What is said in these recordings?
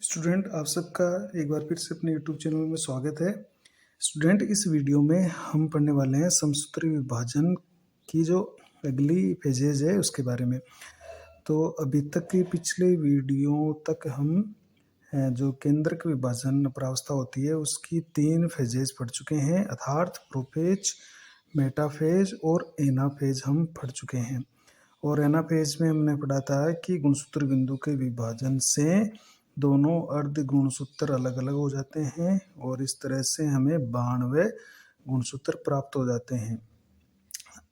Student आप सबका एक बार फिर से अपने यूट्यूब चैनल में स्वागत है। स्टूडेंट इस वीडियो में हम पढ़ने वाले हैं समसूत्री विभाजन की जो अगली फेजेज है उसके बारे में। तो अभी तक की पिछले वीडियो तक हम जो केंद्रक विभाजन प्रावस्था होती है उसकी 3 फेजेज पढ़ चुके हैं, अर्थात प्रोफेज, मेटाफेज और एनाफेज हम पढ़ चुके हैं। और एनाफेज में हमने पढ़ा था कि गुणसूत्र बिंदु के विभाजन से दोनों अर्ध गुणसूत्र अलग अलग हो जाते हैं और इस तरह से हमें 92 गुणसूत्र प्राप्त हो जाते हैं।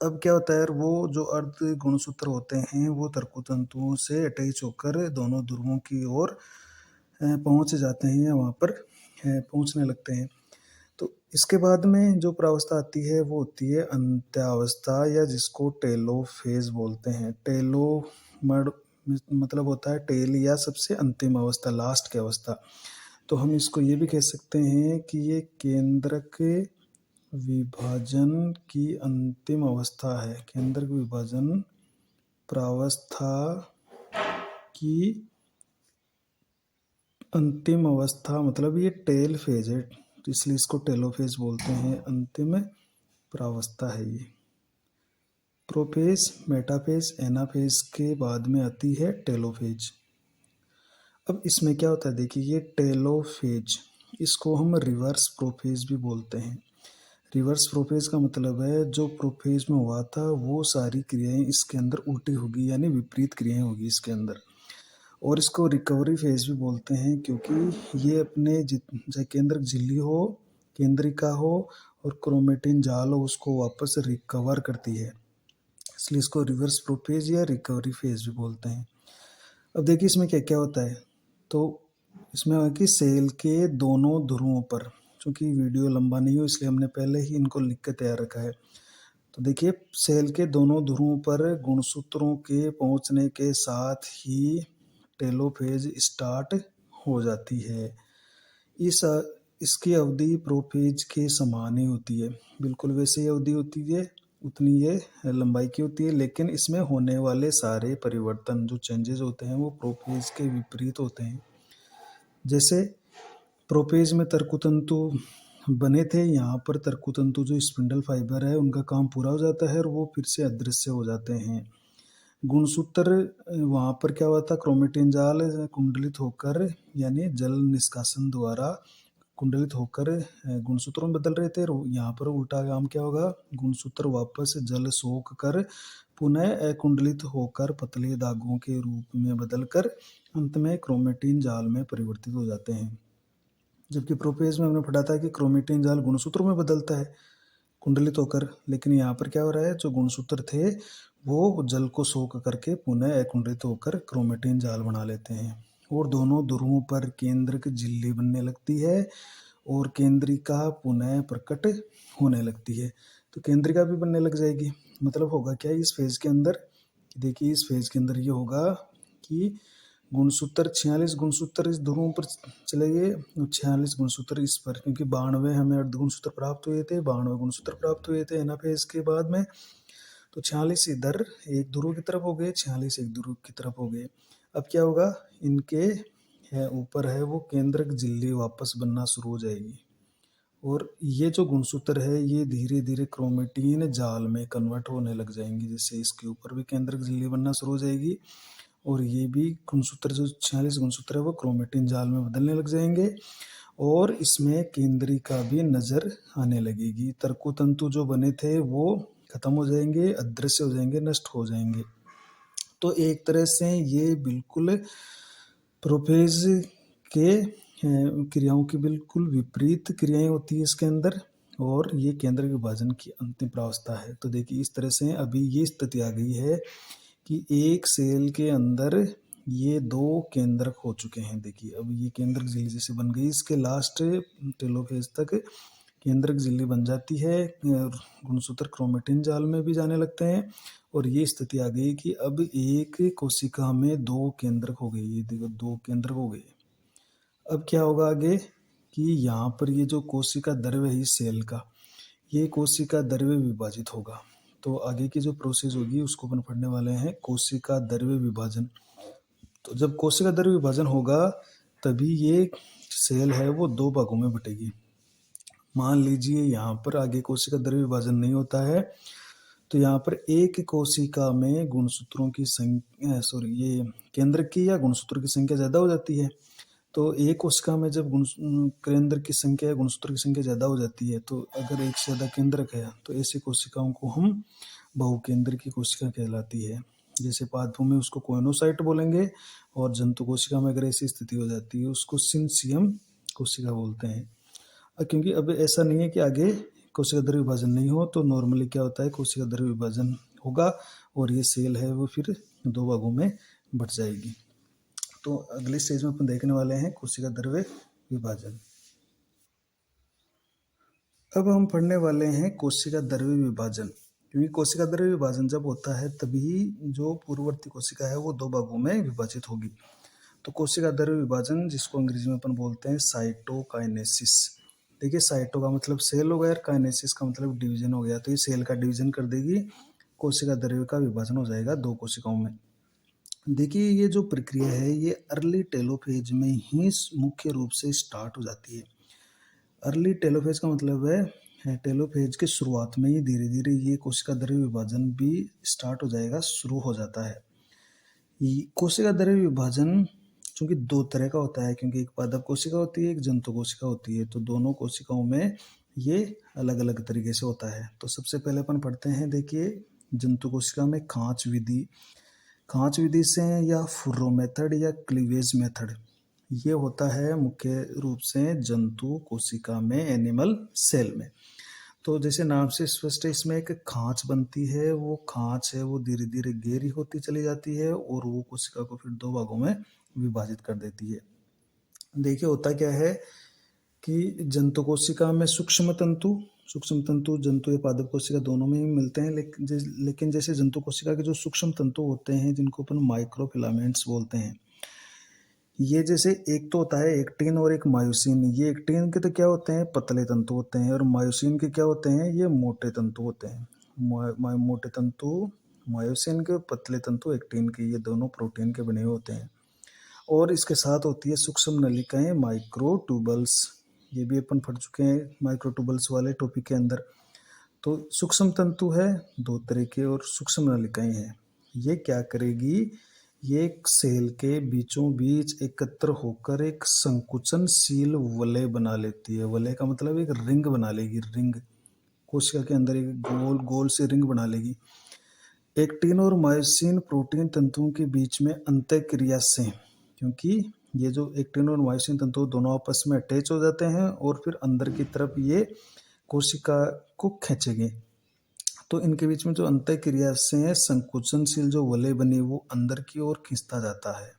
अब क्या होता है, वो जो अर्ध गुणसूत्र होते हैं वो तर्कतंतुओं से अटैच होकर दोनों ध्रुवों की ओर पहुंच जाते हैं, वहां पर पहुंचने लगते हैं। तो इसके बाद में जो प्रावस्था आती है वो होती है अंत्यावस्था, या जिसको टेलोफेज बोलते हैं। टेलो मतलब होता है टेल या सबसे अंतिम अवस्था, लास्ट की अवस्था। तो हम इसको ये भी कह सकते हैं कि ये केंद्रक विभाजन की अंतिम अवस्था है। केंद्रक विभाजन प्रावस्था की अंतिम अवस्था मतलब ये टेल फेज है, इसलिए इसको टेलोफेज बोलते हैं। अंतिम प्रावस्था है ये। प्रोफेज, मेटाफेज, एनाफेज के बाद में आती है टेलोफेज। अब इसमें क्या होता है, देखिए ये टेलोफेज, इसको हम रिवर्स प्रोफेज भी बोलते हैं। रिवर्स प्रोफेज का मतलब है जो प्रोफेज में हुआ था वो सारी क्रियाएं इसके अंदर उल्टी होगी, यानी विपरीत क्रियाएं होगी इसके अंदर। और इसको रिकवरी फेज भी बोलते हैं, क्योंकि ये अपने चाहे केंद्रक झिल्ली हो, केंद्रिका हो और क्रोमेटिन जाल हो, उसको वापस रिकवर करती है, इसलिए इसको रिवर्स प्रोफेज या रिकवरी फेज भी बोलते हैं। अब देखिए इसमें क्या क्या होता है। तो इसमें है कि सेल के दोनों ध्रुवों पर, चूंकि वीडियो लंबा नहीं हो इसलिए हमने पहले ही इनको लिख के तैयार रखा है। तो देखिए सेल के दोनों ध्रुवों पर गुणसूत्रों के पहुंचने के साथ ही टेलोफेज स्टार्ट हो जाती है। इसकी अवधि प्रोफेज के समान ही होती है, बिल्कुल वैसे ही अवधि होती है, उतनी ये लंबाई की होती है, लेकिन इसमें होने वाले सारे परिवर्तन जो चेंजेस होते हैं वो प्रोफेज के विपरीत होते हैं। जैसे प्रोफेज में तर्कतंतु बने थे, यहाँ पर तर्कतंतु जो स्पिंडल फाइबर है उनका काम पूरा हो जाता है और वो फिर से अदृश्य हो जाते हैं। गुणसूत्र वहाँ पर क्या हुआ था, क्रोमेटिन जाल कुंडलित होकर यानी जल निष्कासन द्वारा कुंडलित होकर गुणसूत्रों में बदल रहे थे। यहाँ पर उल्टा काम क्या होगा, गुणसूत्र वापस जल सोख कर पुनः अकुंडलित होकर पतले दागों के रूप में बदलकर अंत में क्रोमेटिन जाल में परिवर्तित हो जाते हैं। जबकि प्रोफेज में हमने पढ़ा था कि क्रोमेटिन जाल गुणसूत्रों में बदलता है कुंडलित होकर, लेकिन यहाँ पर क्या हो रहा है, जो गुणसूत्र थे वो जल को सोख करके पुनः अकुंडलित होकर क्रोमेटिन जाल बना लेते हैं और दोनों ध्रुवों पर केंद्रक झिल्ली बनने लगती है और केंद्रिका पुनः प्रकट होने लगती है। तो केंद्रिका भी बनने लग जाएगी। मतलब होगा क्या इस फेज के अंदर, देखिए इस फेज के अंदर ये होगा कि गुणसूत्र 46 गुणसूत्र इस ध्रुवों पर चले गए और 46 गुणसूत्र इस पर, क्योंकि 92 हमें अर्ध गुणसूत्र प्राप्त हुए थे, 92 गुणसूत्र प्राप्त हुए थे एनाफेज के बाद में। तो 46 इधर एक ध्रुव की तरफ हो गए, 46 एक ध्रुव की तरफ हो गए। अब क्या होगा, इनके ऊपर है वो केंद्रक झिल्ली वापस बनना शुरू हो जाएगी और ये जो गुणसूत्र है ये धीरे धीरे क्रोमेटिन जाल में कन्वर्ट होने लग जाएंगी। जैसे इसके ऊपर भी केंद्रक झिल्ली बनना शुरू हो जाएगी और ये भी गुणसूत्र जो 46 गुणसूत्र है वो क्रोमेटिन जाल में बदलने लग जाएंगे और इसमें केंद्रिका भी नजर आने लगेगी। तर्कतंतु जो बने थे वो खत्म हो जाएंगे, अदृश्य हो जाएंगे, नष्ट हो जाएंगे। तो एक तरह से ये बिल्कुल प्रोफेज के क्रियाओं की बिल्कुल विपरीत क्रियाएं होती है इसके अंदर और ये केंद्र विभाजन की अंतिम प्रावस्था है। तो देखिए इस तरह से अभी ये स्थिति आ गई है कि एक सेल के अंदर ये 2 केंद्रक हो चुके हैं। देखिए अब ये केंद्रक झिल्ली जैसे बन गई, इसके लास्ट टेलोफेज तक केंद्रक झिल्ली बन जाती है, गुणसूत्र क्रोमेटिन जाल में भी जाने लगते हैं और ये स्थिति आ गई कि अब एक कोशिका में 2 केंद्रक हो गए। ये देखो 2 केंद्रक हो गए। अब क्या होगा आगे कि यहाँ पर ये जो कोशिका द्रव्य है इस सेल का, ये कोशिका द्रव्य विभाजित होगा। तो आगे की जो प्रोसेस होगी उसको अपन पढ़ने वाले हैं, कोशिका द्रव्य विभाजन। तो जब कोशिका द्रव्य विभाजन होगा तभी ये सेल है वो दो भागों में बटेगी। मान लीजिए यहाँ पर आगे कोशिका द्रव्य विभाजन नहीं होता है, तो यहाँ पर एक कोशिका में गुणसूत्रों की संख्या ये केंद्र की या गुणसूत्र की संख्या ज़्यादा हो जाती है। तो एक कोशिका में जब केंद्र की संख्या या गुणसूत्र की संख्या ज़्यादा हो जाती है, तो अगर एक से ज़्यादा केंद्रक है तो ऐसी कोशिकाओं को हम बहुकेंद्र की कोशिका कहलाती है। जैसे पादपों में उसको कोइनोसाइट बोलेंगे, और जंतु कोशिका में अगर ऐसी स्थिति हो जाती है उसको सिंसियम कोशिका बोलते हैं। क्योंकि अब ऐसा नहीं है कि आगे कोशिका द्रव्य विभाजन नहीं हो, तो नॉर्मली क्या होता है, कोशिका द्रव्य विभाजन होगा और ये सेल है वो फिर दो भागों में बट जाएगी। तो अगले स्टेज में अपन देखने वाले हैं कोशिका द्रव्य विभाजन। अब हम पढ़ने वाले हैं कोशिका द्रव्य विभाजन। क्योंकि कोशिका द्रव्य विभाजन जब होता है तभी जो पूर्ववर्ती कोशिका है वो दो भागों में विभाजित होगी। तो कोशिका द्रव्य विभाजन, जिसको अंग्रेजी में अपन बोलते हैं साइटोकाइनेसिस। देखिए, साइटो का मतलब सेल हो गया और काइनेसिस का मतलब डिवीजन हो गया। तो ये सेल का डिवीजन कर देगी, कोशिका द्रव्य का विभाजन हो जाएगा दो कोशिकाओं में। देखिए, ये जो प्रक्रिया है ये अर्ली टेलोफेज में ही मुख्य रूप से स्टार्ट हो जाती है। अर्ली टेलोफेज का मतलब है टेलोफेज के शुरुआत में ही धीरे धीरे ये कोशिका द्रव्य विभाजन भी स्टार्ट हो जाएगा, शुरू हो जाता है। कोशिका द्रव्य विभाजन चूंकि दो तरह का होता है, क्योंकि एक पादप कोशिका होती है, एक जंतु कोशिका होती है, तो दोनों कोशिकाओं में ये अलग अलग तरीके से होता है। तो सबसे पहले अपन पढ़ते हैं, देखिए, जंतु कोशिका में खांच विधि। खांच विधि से या फुर्रो मेथड या क्लीवेज मेथड, ये होता है मुख्य रूप से जंतु कोशिका में, एनिमल सेल में। तो जैसे नाम से स्पष्ट है, इसमें एक खांच बनती है, वो खांच है वो धीरे धीरे गहरी होती चली जाती है और वो कोशिका को फिर दो भागों में विभाजित कर देती है। देखिए, होता क्या है कि जंतु कोशिका में सूक्ष्म तंतु जंतु या पादप कोशिका दोनों में ही मिलते हैं, लेकिन जैसे जंतु कोशिका के जो सूक्ष्म तंतु होते हैं, जिनको अपन माइक्रोफिलामेंट्स बोलते हैं, ये जैसे एक तो होता है एक्टिन और एक मायोसिन। ये एक्टिन के तो क्या होते हैं, पतले तंतु होते हैं, और मायोसिन के क्या होते हैं, ये मोटे तंतु होते हैं। मोटे तंतु मायोसिन के, पतले तंतु एक्टिन के, ये दोनों प्रोटीन के बने हुए होते हैं। और इसके साथ होती है सूक्ष्म नलिकाएं, माइक्रोट्यूबल्स। ये भी अपन पढ़ चुके हैं माइक्रोट्यूबल्स वाले टॉपिक के अंदर। तो सूक्ष्म तंतु है दो तरह के और सूक्ष्म नलिकाएं हैं। ये क्या करेगी, ये एक सेल के बीचों बीच एकत्र होकर एक संकुचनशील वलय बना लेती है। वलय का मतलब एक रिंग बना लेगी, रिंग। कोशिका के अंदर एक गोल गोल से रिंग बना लेगी। एक्टिन और मायोसिन प्रोटीन तंतुओं के बीच में अंतःक्रिया से, क्योंकि ये जो एक्टिन और मायोसिन तंतु दोनों आपस में अटैच हो जाते हैं और फिर अंदर की तरफ ये कोशिका को खींचेंगे, तो इनके बीच में जो अंतःक्रिया से संकुचनशील जो वलय बनी वो अंदर की ओर खींचता जाता है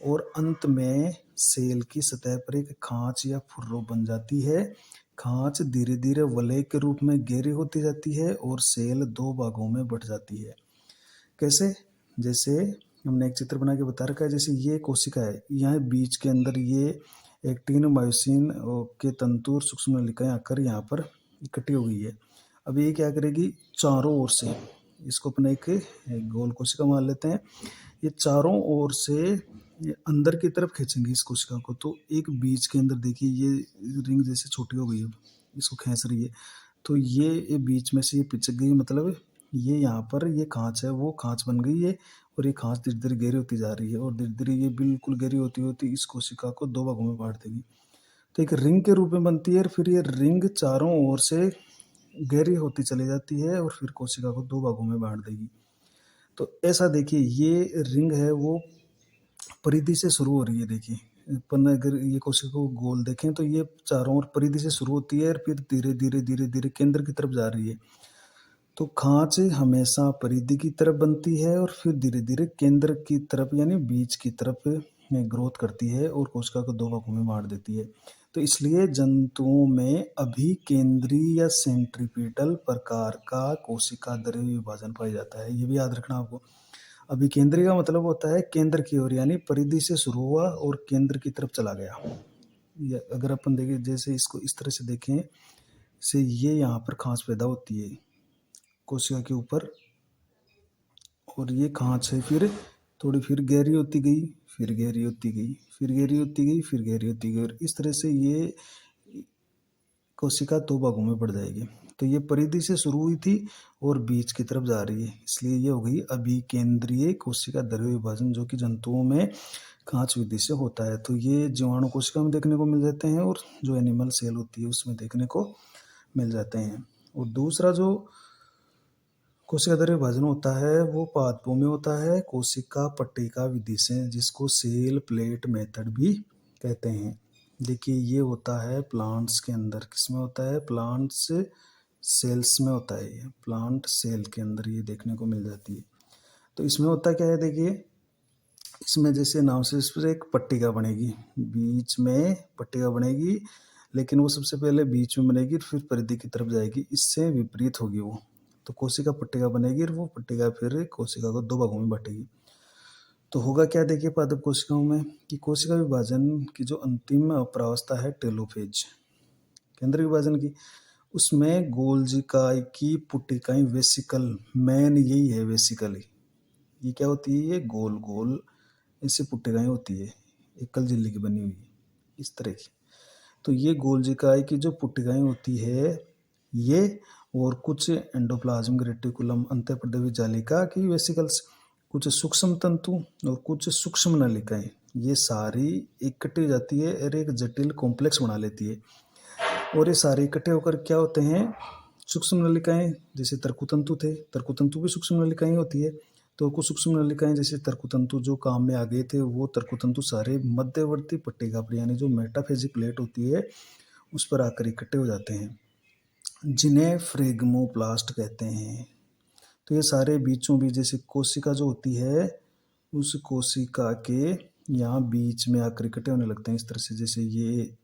और अंत में सेल की सतह पर एक खांच या फुर्रो बन जाती है। खांच धीरे धीरे वलय के रूप में गहरी होती जाती है और सेल दो भागों में बट जाती है। कैसे, जैसे हमने एक चित्र बना के बता रखा है। जैसे ये कोशिका है, यहाँ बीच के अंदर ये एक्टिन मायोसिन के तंतु और सूक्ष्म नलिकाएं आकर यहाँ पर इकट्ठी हो गई है। अब ये क्या करेगी, चारों ओर से, इसको अपने एक गोल कोशिका मान लेते हैं, ये चारों ओर से ये अंदर की तरफ खींचेंगे इस कोशिका को। तो एक बीच के अंदर देखिए ये रिंग जैसे छोटी हो गई है, इसको खींच रही है, तो ये बीच में से ये पिचक गई, मतलब ये यहाँ पर ये खांच है वो खांच बन गई है और ये खांच धीरे धीरे गहरी होती जा रही है और धीरे धीरे ये बिल्कुल गहरी होती होती इस कोशिका को दो भागों में बांट देगी। तो एक रिंग के रूप में बनती है और फिर ये रिंग चारों ओर से गहरी होती चली जाती है और फिर कोशिका को दो भागों में बांट देगी। तो ऐसा देखिए, ये रिंग है वो परिधि से शुरू हो रही है। देखिए, अपन अगर ये कोशिका को गोल देखें तो ये चारों ओर परिधि से शुरू होती है और फिर धीरे धीरे धीरे धीरे केंद्र की तरफ जा रही है। तो खांच हमेशा परिधि की तरफ बनती है और फिर धीरे धीरे केंद्र की तरफ यानी बीच की तरफ ग्रोथ करती है और कोशिका को दो भागों में बांट देती है। तो इसलिए जंतुओं में अभिकेंद्री या सेंट्रीपिटल प्रकार का कोशिका द्रव्य विभाजन पाया जाता है। ये भी याद रखना आपको। अभिकेंद्री का मतलब होता है केंद्र की ओर, यानी परिधि से शुरू हुआ और केंद्र की तरफ चला गया। अगर अपन देखें, जैसे इसको इस तरह से देखें, से ये यहाँ पर खांच पैदा होती है कोशिका के ऊपर और ये खांच है फिर थोड़ी फिर गहरी होती गई, फिर गहरी होती गई, फिर गहरी होती गई, फिर गहरी होती गई, और इस तरह से ये कोशिका 2 भागों में बढ़ जाएगी। तो ये परिधि से शुरू हुई थी और बीच की तरफ जा रही है, इसलिए ये हो गई अभिकेंद्रीय कोशिका द्रव्य विभाजन, जो कि जंतुओं में कांच विधि से होता है। तो ये जीवाणु कोशिका में देखने को मिल जाते हैं और जो एनिमल सेल होती है उसमें देखने को मिल जाते हैं। और दूसरा जो कोशिका द्रव्य विभाजन होता है वो पादपों में होता है कोशिका पट्टिका विधि से, जिसको सेल प्लेट मेथड भी कहते हैं। देखिए ये होता है प्लांट्स के अंदर, किसमें होता है, प्लांट्स सेल्स में होता है, ये प्लांट सेल के अंदर ये देखने को मिल जाती है। तो इसमें होता क्या है, देखिए इसमें जैसे नाम से इस पर एक पट्टिका बनेगी, बीच में पट्टिका बनेगी, लेकिन वो सबसे पहले बीच में बनेगी फिर परिधि की तरफ जाएगी, इससे विपरीत होगी वो। तो कोशिका पट्टिका बनेगी और वो पट्टिका फिर कोशिका को 2 भागों में बांटेगी। तो होगा क्या, देखिए पादप कोशिकाओं में कि कोशिका विभाजन की जो अंतिम प्रावस्था है टेलोफेज, केंद्र विभाजन की, उसमें गोल्जिकाई की पुट्टिकाएं वेसिकल, मेन यही है वेसिकली, ये क्या होती है, ये गोल गोल ऐसे पुट्टिकाएं होती है, एकल झिल्ली की बनी हुई इस तरह की। तो ये गोल्जिकाई की जो पुट्टिकाएं होती है ये, और कुछ एंडोप्लाज्मिक रेटिकुलम अंतःप्रदेवी जालिका की वेसिकल्स, कुछ सूक्ष्म तंतु और कुछ सूक्ष्म नलिकाएं, ये सारी इकट्ठी हो जाती है और एक जटिल कॉम्प्लेक्स बना लेती है। और ये सारे इकट्ठे होकर क्या होते हैं, सूक्ष्म नलिकाएं, जैसे तर्कुतंतु थे, तर्कुतंतु भी सूक्ष्म नलिकाएं होती है। तो कुछ सूक्ष्म नलिकाएं जैसे तर्कुतंतु जो काम में आ गए थे, वो तर्कुतंतु सारे मध्यवर्ती पट्टिका पर, यानी जो मेटाफेजिक प्लेट होती है उस पर आकर इकट्ठे हो जाते हैं, जिन्हें फ्रेगमोप्लास्ट कहते हैं। तो ये सारे बीचों बीच, जैसे कोशिका जो होती है उस कोशिका के यहाँ बीच में आकर इकट्ठे होने लगते हैं इस तरह से, जैसे ये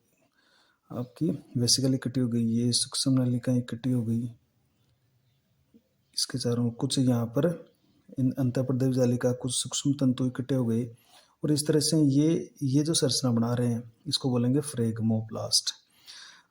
आपकी वेसिकल इकट्ठी हो गई, ये सूक्ष्म नलिकाएं इकट्ठी हो गई इसके चारों, कुछ यहाँ पर इन अंतःप्रदेवी जालिका, कुछ सूक्ष्म तंतु इकट्ठे हो गए, और इस तरह से ये जो संरचना बना रहे हैं इसको बोलेंगे फ्रेगमोप्लास्ट।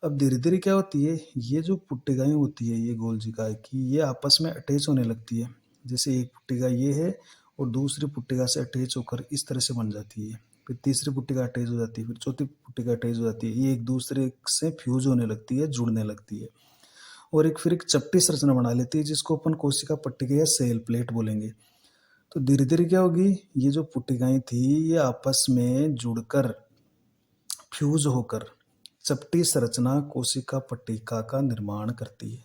अब धीरे धीरे क्या होती है, ये जो पुट्टिकाएं होती है ये गोल्जिकाएं की, ये आपस में अटैच होने लगती है। जैसे एक पुट्टिका ये है और दूसरी पुट्टिका से अटैच होकर इस तरह से बन जाती है, फिर तीसरी पुट्टिका अटैच हो जाती है, फिर चौथी पुट्टिका अटैच हो जाती है, ये एक दूसरे से फ्यूज होने लगती है, जुड़ने लगती है, और फिर एक चपटी संरचना बना लेती है जिसको अपन कोशिका पट्टिका या सेल प्लेट बोलेंगे। तो धीरे धीरे क्या होगी, ये जो पुट्टिकाएं थी ये आपस में जुड़कर फ्यूज होकर चपटी संरचना कोशिका पट्टिका का निर्माण करती है।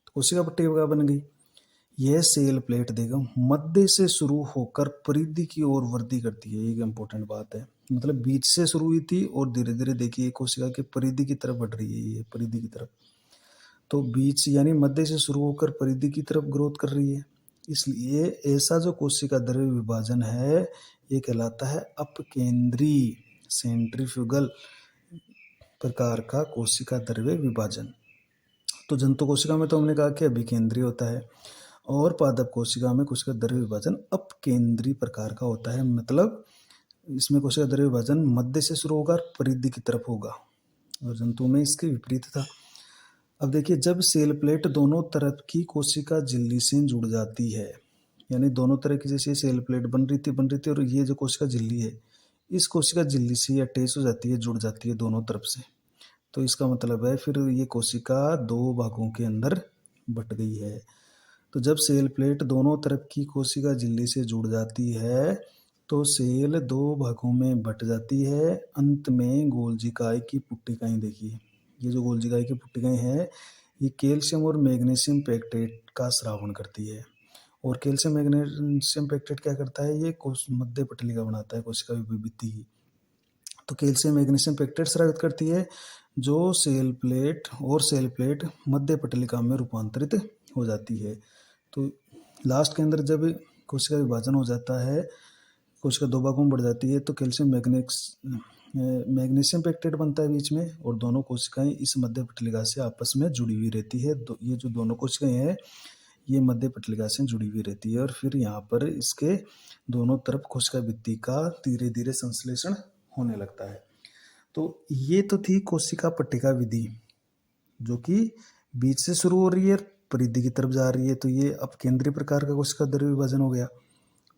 तो कोशिका पट्टिका बन गई, यह सेल प्लेट देगा मध्य से शुरू होकर परिधि की ओर वृद्धि करती है, एक इंपॉर्टेंट बात है, मतलब बीच से शुरू हुई थी और धीरे धीरे देखिए कोशिका की परिधि की तरफ बढ़ रही है, ये परिधि की तरफ। तो बीच यानी मध्य से शुरू होकर परिधि की तरफ ग्रोथ कर रही है, इसलिए ऐसा जो कोशिका द्रव्य विभाजन है ये कहलाता है अपकेंद्रीय सेंट्रीफ्यूगल प्रकार का कोशिका द्रव्य विभाजन। तो जंतु कोशिका में तो हमने कहा कि अभिकेंद्रीय होता है, और पादप कोशिका में कोशिका द्रव्य विभाजन अपकेंद्रीय प्रकार का होता है, मतलब इसमें कोशिका द्रव्य विभाजन मध्य से शुरू होगा और परिधि की तरफ होगा, और जंतु में इसके विपरीत था। अब देखिए जब सेल प्लेट दोनों तरफ की कोशिका झिल्ली से जुड़ जाती है, यानी दोनों तरह की जैसे सेल प्लेट बन रही थी और ये जो कोशिका झिल्ली है इस कोशिका झिल्ली से अटैच हो जाती है, जुड़ जाती है दोनों तरफ से, तो इसका मतलब है फिर ये कोशिका 2 भागों के अंदर बट गई है। तो जब सेल प्लेट दोनों तरफ की कोशिका झिल्ली से जुड़ जाती है तो सेल 2 भागों में बट जाती है, अंत में गोल्जिकाई की पुट्टिकाएं, देखिए ये जो गोल्जिकाई की पुट्टिकाएं हैं ये कैल्शियम और मैग्नीशियम पेक्टेट का स्रावण करती है, और कैल्शियम मैग्नीशियम पेक्टेट क्या करता है, ये मध्य पटलिका बनाता है कोशिका भित्ति की। तो कैल्शियम मैग्नीशियम पेक्टेट स्रावित करती है जो सेल प्लेट मध्य पटलिका में रूपांतरित हो जाती है। तो लास्ट के अंदर जब कोशिका विभाजन हो जाता है, कोशिका 2 भागों में बढ़ जाती है, तो कैल्शियम मैग्नीशियम पेक्टेट बनता है बीच में, और दोनों कोशिकाएं इस मध्य पटलिका से आपस में जुड़ी हुई रहती है। ये जो दोनों कोशिकाएं हैं ये मध्य पटलिका से जुड़ी हुई रहती है, और फिर यहाँ पर इसके दोनों तरफ कोशिका भित्ति का धीरे धीरे संश्लेषण होने लगता है। तो ये तो थी कोशिका पट्टिका विधि जो कि बीच से शुरू हो रही है, परिधि की तरफ जा रही है, तो ये अपकेंद्रीय प्रकार का कोशिका द्रव्य विभाजन हो गया।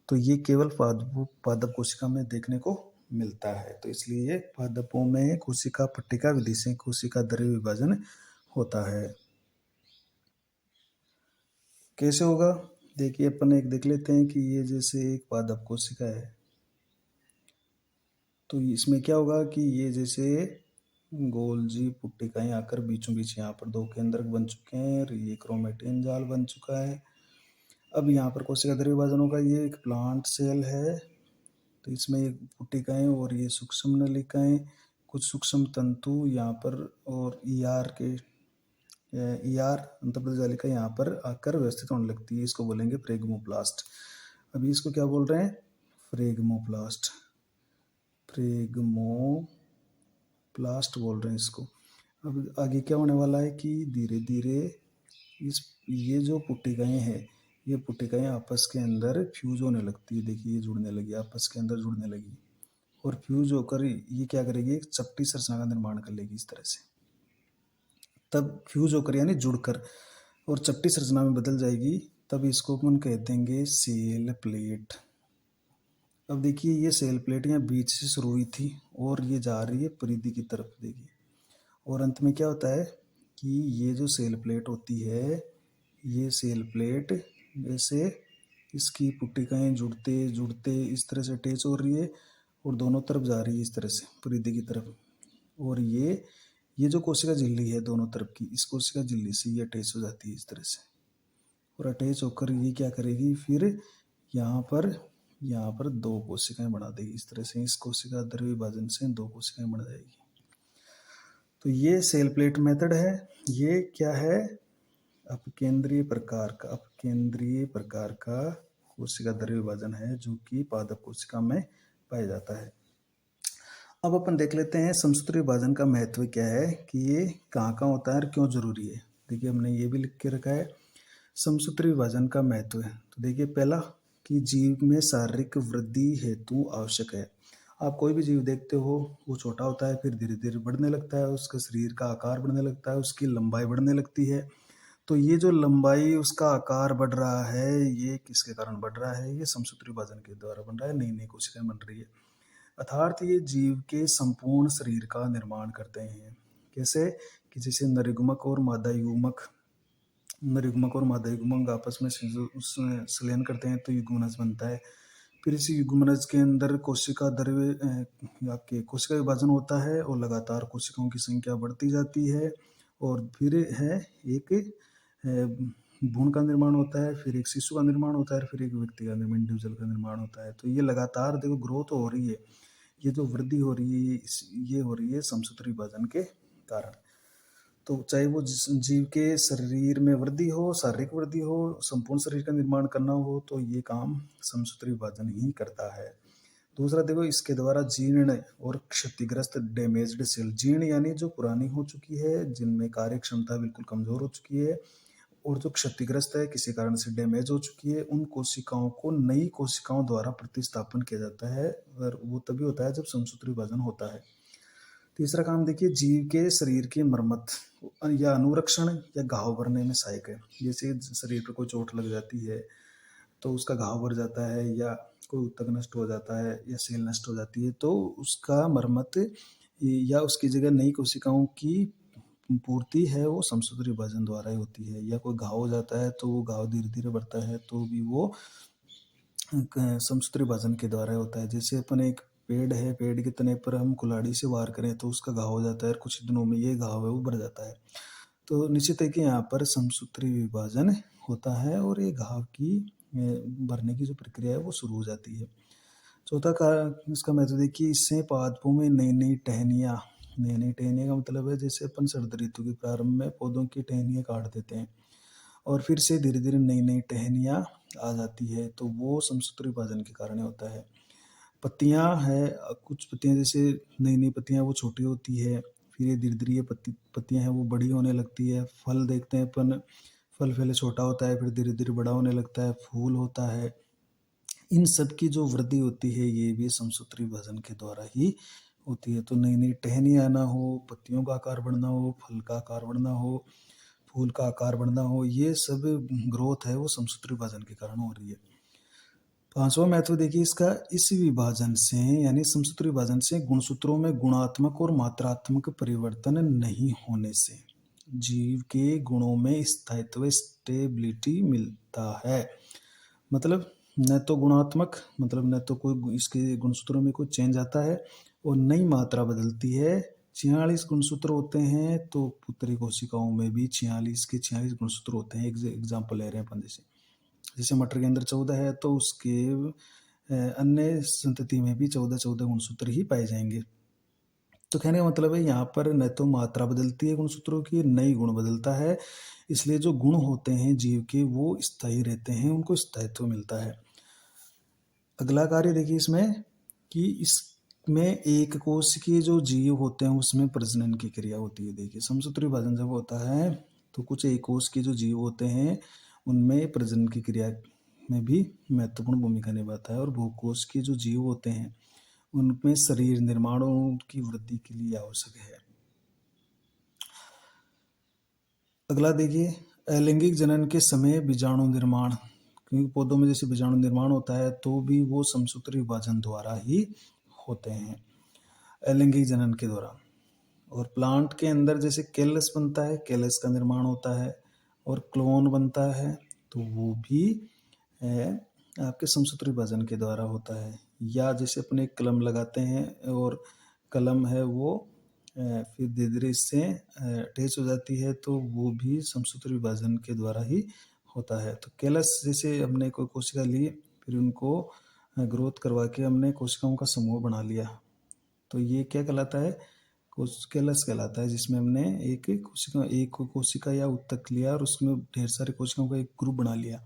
तो ये केवल पादप कोशिका में देखने को मिलता है। तो इसलिए ये पादपों में कोशिका पट्टिका विधि से कोशिका द्रव्य विभाजन होता है। कैसे होगा? देखिए अपन एक देख लेते हैं कि ये जैसे एक पादप कोशिका है, तो इसमें क्या होगा कि ये जैसे गोल्जी पुट्टिकाएं आकर बीचों बीच यहाँ पर दो केंद्रक बन चुके हैं और ये क्रोमेटिन जाल बन चुका है। अब यहाँ पर कोशिका द्रव्य विभाजन होगा। ये एक प्लांट सेल है, तो इसमें एक पुट्टिकाएं और ये सूक्ष्म नलिकाएं, कुछ सूक्ष्म तंतु यहाँ पर और ईआर अंतःप्रजालिका यहाँ पर आकर व्यवस्थित होने लगती है। इसको बोलेंगे फ्रेगमोप्लास्ट। अभी इसको क्या बोल रहे हैं? फ्रेगमोप्लास्ट बोल रहे हैं इसको। अब आगे क्या होने वाला है कि धीरे धीरे ये जो पुट्टिकाएं हैं, ये पुट्टिकाएं आपस के अंदर फ्यूज होने लगती है। देखिए ये जुड़ने लगी, आपस के अंदर जुड़ने लगी और फ्यूज होकर ये क्या करेगी? एक चपटी संरचना का निर्माण कर लेगी इस तरह से। तब फ्यूज होकर यानी जुड़कर और चपटी संरचना में बदल जाएगी, तब इसको अपन कह देंगे सेल प्लेट। अब देखिए ये सेल प्लेट यहाँ बीच से शुरू हुई थी और ये जा रही है परिधि की तरफ। देखिए और अंत में क्या होता है कि ये जो सेल प्लेट होती है, ये सेल प्लेट जैसे इसकी पुट्टिकाएं जुड़ते जुड़ते इस तरह से अटैच हो रही है और दोनों तरफ जा रही है इस तरह से परिधि की तरफ। और ये जो कोशिका झिल्ली है दोनों तरफ की, इस कोशिका झिल्ली से ये अटैच हो जाती है इस तरह से और अटैच होकर ये क्या करेगी? फिर यहाँ पर दो कोशिकाएं बना देगी इस तरह से। इस कोशिका द्रव्य विभाजन से दो कोशिकाएं बन जाएगी। तो ये सेल प्लेट मेथड है। ये क्या है? अपकेंद्रीय प्रकार का कोशिका द्रव्य विभाजन है जो कि पादप कोशिका में पाया जाता है। अब अपन देख लेते हैं समसूत्री विभाजन का महत्व क्या है, कि ये कहाँ कहाँ होता है और क्यों जरूरी है। देखिए हमने ये भी लिख के रखा है समसूत्री विभाजन का महत्व है। तो देखिए पहला कि जीव में शारीरिक वृद्धि हेतु आवश्यक है। आप कोई भी जीव देखते हो, वो छोटा होता है फिर धीरे धीरे बढ़ने लगता है, उसका शरीर का आकार बढ़ने लगता है, उसकी लंबाई बढ़ने लगती है। तो ये जो लंबाई, उसका आकार बढ़ रहा है, ये किसके कारण बढ़ रहा है? ये समसूत्री विभाजन के द्वारा बन रहा है, नई नई कोशिकाएं बन रही है। अर्थात ये जीव के संपूर्ण शरीर का निर्माण करते हैं। कैसे? कि जैसे नरयुग्मक और मादा युग्मक आपस में संलयन करते हैं तो युग्मनज बनता है। फिर इसी युग्मनज के अंदर कोशिका विभाजन होता है और लगातार कोशिकाओं की संख्या बढ़ती जाती है और फिर है एक भ्रूण का निर्माण होता है, फिर एक शिशु का निर्माण होता है, फिर एक व्यक्ति का इंडिविजुअल का निर्माण होता है। तो ये लगातार देखो ग्रोथ हो रही है, ये जो वृद्धि हो रही है ये हो रही है समसूत्री विभाजन के कारण। तो चाहे वो जीव के शरीर में वृद्धि हो, शारीरिक वृद्धि हो, संपूर्ण शरीर का निर्माण करना हो, तो ये काम समसूत्री विभाजन ही करता है। दूसरा देखो, इसके द्वारा जीर्ण और क्षतिग्रस्त डैमेज्ड सेल, जीर्ण यानी जो पुरानी हो चुकी है, जिनमें कार्य क्षमता बिल्कुल कमजोर हो चुकी है, और जो क्षतिग्रस्त है, किसी कारण से डैमेज हो चुकी है, उन कोशिकाओं को नई कोशिकाओं द्वारा प्रतिस्थापन किया जाता है और वो तभी होता है जब समसूत्री विभाजन होता है। तीसरा काम देखिए, जीव के शरीर की मरम्मत या अनुरक्षण या घाव भरने में सहायक है। जैसे शरीर पर कोई चोट लग जाती है तो उसका घाव भर जाता है, या कोई ऊतक नष्ट हो जाता है या सेल नष्ट हो जाती है, तो उसका मरम्मत या उसकी जगह नई कोशिकाओं की पूर्ति है वो समसूत्री विभाजन द्वारा ही होती है। या कोई घाव हो जाता है तो वो घाव धीरे धीरे बढ़ता है तो भी वो समसूत्री विभाजन के द्वारा होता है। जैसे अपन एक पेड़ है, पेड़ के तने पर हम कुल्हाड़ी से वार करें तो उसका घाव हो जाता है और कुछ दिनों में ये घाव है वो बढ़ जाता है। तो निश्चित है कि यहाँ पर समसूत्री विभाजन होता है और ये घाव की भरने की जो प्रक्रिया है वो शुरू हो जाती है। चौथा कारण इसका महत्व देखिए, इससे पादपों में नई नई टहनियाँ का मतलब है जैसे अपन शरद ऋतु के प्रारंभ में पौधों की टहनियाँ काट देते हैं और फिर से धीरे धीरे नई नई टहनियाँ आ जाती है, तो वो समसूत्री विभाजन के कारण होता है। पत्तियाँ है, कुछ पत्तियाँ जैसे नई नई पत्तियाँ वो छोटी होती है, फिर ये धीरे धीरे ये पत्तियाँ हैं वो बड़ी होने लगती है। फल देखते हैं अपन, फल पहले छोटा होता है फिर धीरे धीरे बड़ा होने लगता है, फूल होता है। इन सब की जो वृद्धि होती है ये भी समसूत्री विभाजन के द्वारा ही होती है। तो नई नई टहनियाँ आना हो, पत्तियों का आकार बढ़ना हो, फल का आकार बढ़ना हो, फूल का आकार बढ़ना हो, ये सब ग्रोथ है वो समसूत्री विभाजन के कारण हो रही है। पांचवा महत्व देखिए इसका, इस विभाजन से यानी समसूत्र विभाजन से गुणसूत्रों में गुणात्मक और मात्रात्मक परिवर्तन नहीं होने से जीव के गुणों में स्थायित्व स्टेबिलिटी मिलता है। मतलब न तो गुणात्मक, मतलब न तो कोई इसके गुणसूत्रों में कोई चेंज आता है और नई मात्रा बदलती है। 46 गुणसूत्र होते हैं, तो पुत्री कोशिकाओं में भी 46 के 46 गुणसूत्र होते हैं। एग्जाम्पल ले रहे हैं अपन, जैसे मटर के अंदर 14 है तो उसके अन्य संतति में भी 14 गुणसूत्र ही पाए जाएंगे। तो कहने का मतलब है यहाँ पर न तो मात्रा बदलती है गुणसूत्रों की, नई गुण बदलता है, इसलिए जो गुण होते हैं जीव के वो स्थायी रहते हैं, उनको स्थायित्व मिलता है। अगला कार्य देखिए इसमें कि इसमें एक कोश के जो जीव होते हैं उसमें प्रजनन की क्रिया होती है। देखिए समसूत्र विभाजन जब होता है तो कुछ एक कोश के जो जीव होते हैं उनमें प्रजनन की क्रिया में भी महत्वपूर्ण भूमिका निभाता है, और बहुकोश के जो जीव होते हैं उनमें शरीर निर्माणों की वृद्धि के लिए आवश्यक है। अगला देखिए, अलैंगिक जनन के समय बीजाणु निर्माण, क्योंकि पौधों में जैसे बीजाणु निर्माण होता है तो भी वो समसूत्र विभाजन द्वारा ही होते हैं, अलैंगिक जनन के दौरान। और प्लांट के अंदर जैसे कैलस बनता है, कैलस का निर्माण होता है, और क्लोन बनता है तो वो भी आपके समसूत्र विभाजन के द्वारा होता है। या जैसे अपने कलम लगाते हैं और कलम है वो फिर धीरे धीरे इससे अटैच हो जाती है, तो वो भी समसूत्र विभाजन के द्वारा ही होता है। तो कैलस जैसे हमने कोई कोशिका ली, फिर उनको ग्रोथ करवा के हमने कोशिकाओं का समूह बना लिया, तो ये क्या कहलाता है, कैलस कहलाता है, जिसमें हमने एक कोशिका या उत्तक लिया और उसमें ढेर सारे कोशिकाओं का एक ग्रुप बना लिया,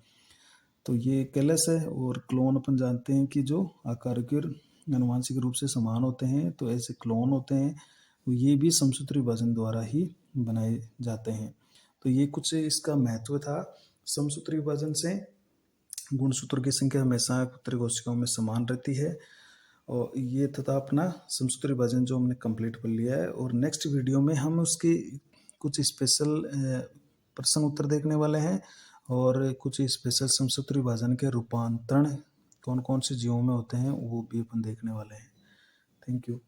तो ये कैलस है। और क्लोन अपन जानते हैं कि जो आकारिक और आनुवंशिक रूप से समान होते हैं, तो ऐसे क्लोन होते हैं, तो ये भी समसूत्र विभाजन द्वारा ही बनाए जाते हैं। तो ये कुछ इसका महत्व था। समसूत्र विभाजन से गुणसूत्र की संख्या हमेशा पुत्री कोशिकाओं में समान रहती है। और ये तथा अपना समसूत्र विभाजन जो हमने कंप्लीट कर लिया है, और नेक्स्ट वीडियो में हम उसकी कुछ स्पेशल प्रश्न उत्तर देखने वाले हैं, और कुछ स्पेशल समसूत्र विभाजन के रूपांतरण कौन कौन से जीवों में होते हैं वो भी अपन देखने वाले हैं। Thank you.